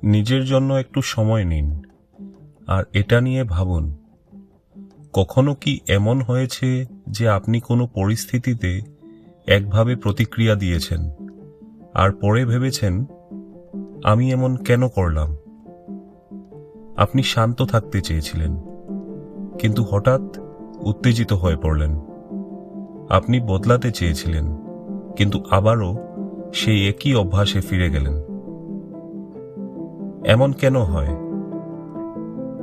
নিজের জন্য একটু সময় নিন আর এটা নিয়ে ভাবুন, কখনো কি এমন হয়েছে যে আপনি কোনো পরিস্থিতিতে একভাবে প্রতিক্রিয়া দিয়েছেন আর পরে ভেবেছেন, আমি এমন কেন করলাম? আপনি শান্ত থাকতে চেয়েছিলেন, কিন্তু হঠাৎ উত্তেজিত হয়ে পড়লেন। আপনি বদলাতে চেয়েছিলেন, কিন্তু আবারও সেই একই অভ্যাসে ফিরে গেলেন। এমন কেন হয়?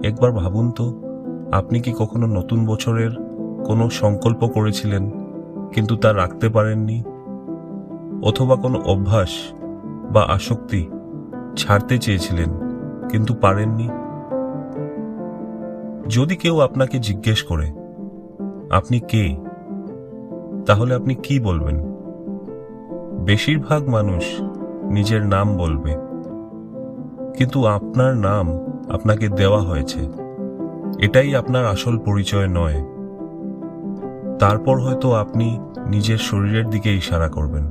একবার ভাবুন তো, আপনি কি কখনো নতুন বছরের কোনো সংকল্প করেছিলেন কিন্তু তা রাখতে পারেননি? অথবা কোনো অভ্যাস বা আসক্তি ছাড়তে চেয়েছিলেন কিন্তু পারেননি? যদি কেউ আপনাকে জিজ্ঞেস করে আপনি কে, তাহলে আপনি কি বলবেন? বেশিরভাগ মানুষ নিজের নাম বলবে, কিন্তু আপনার নাম আপনাকে দেওয়া হয়েছে, এটাই আপনার আসল পরিচয় নয়। তারপর হয়তো আপনি নিজের শরীরের দিকে ইশারা করবেন,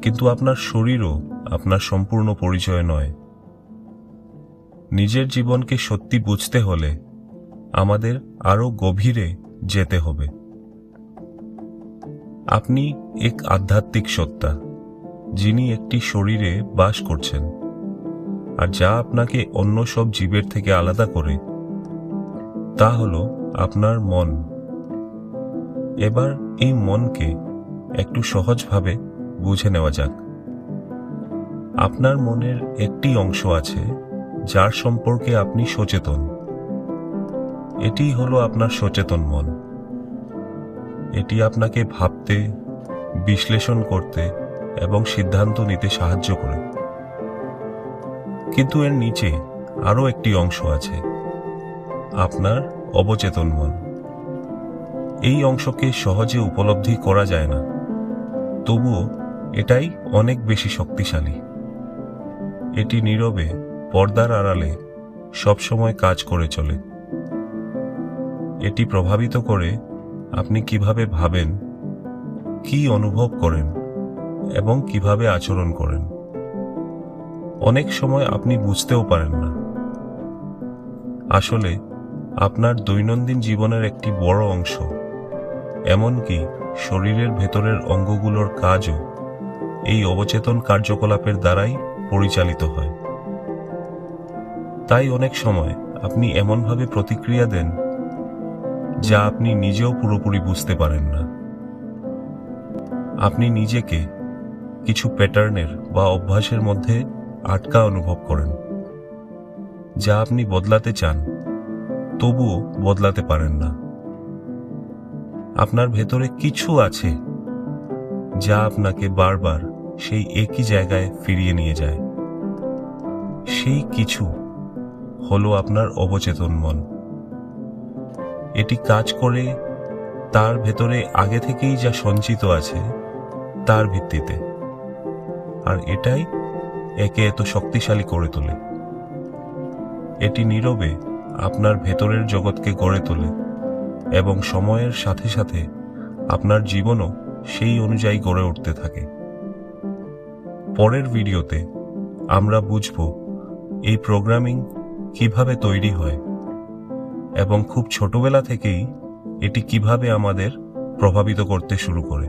কিন্তু আপনার শরীরও আপনার সম্পূর্ণ পরিচয় নয়। নিজের জীবনকে সত্যি বুঝতে হলে আমাদের আরো গভীরে যেতে হবে। আপনি এক আধ্যাত্মিক সত্তা, যিনি একটি শরীরে বাস করছেন, আর যা আপনাকে অন্য সব জীবের থেকে আলাদা করে তা হলো আপনার মন। এবার এই মনকে একটু সহজভাবে বুঝে নেওয়া যাক। আপনার মনের একটি অংশ আছে যার সম্পর্কে আপনি সচেতন। এটি হলো আপনার সচেতন মন। এটি আপনাকে ভাবতে, বিশ্লেষণ করতে এবং সিদ্ধান্ত নিতে সাহায্য করে। কিন্তু এর নিচে আরও একটি অংশ আছে, আপনার অবচেতন মন। এই অংশকে সহজে উপলব্ধি করা যায় না, তবুও এটাই অনেক বেশি শক্তিশালী। এটি নীরবে, পর্দার আড়ালে সবসময় কাজ করে চলে। এটি প্রভাবিত করে আপনি কিভাবে ভাবেন, কি অনুভব করেন এবং কিভাবে আচরণ করেন। অনেক সময় আপনি বুঝতেও পারেন না। আসলে আপনার দৈনন্দিন জীবনের একটি বড় অংশ, এমনকি শরীরের ভেতরের অঙ্গগুলোর কাজও এই অবচেতন কার্যকলাপের দ্বারাই পরিচালিত হয়। তাই অনেক সময় আপনি এমনভাবে প্রতিক্রিয়া দেন যা আপনি নিজেও পুরোপুরি বুঝতে পারেন না। আপনি নিজেকে কিছু প্যাটার্নের বা অভ্যাসের মধ্যে আটকা অনুভব করেন, যা আপনি বদলাতে চান, তবুও বদলাতে পারেন না। আপনার ভেতরে কিছু আছে যা আপনাকে বারবার সেই একই জায়গায় ফিরিয়ে নিয়ে যায়। সেই কিছু হলো আপনার অবচেতন মন। এটি কাজ করে তার ভেতরে আগে থেকেই যা সঞ্চিত আছে তার ভিত্তিতে, আর এটাই একে এত শক্তিশালী করে তোলে। এটি নীরবে আপনার ভেতরের জগৎকে গড়ে তোলে এবং সময়ের সাথে সাথে আপনার জীবনও সেই অনুযায়ী গড়ে উঠতে থাকে। পরের ভিডিওতে আমরা বুঝব এই প্রোগ্রামিং কিভাবে তৈরি হয় এবং খুব ছোটবেলা থেকেই এটি কিভাবে আমাদের প্রভাবিত করতে শুরু করে।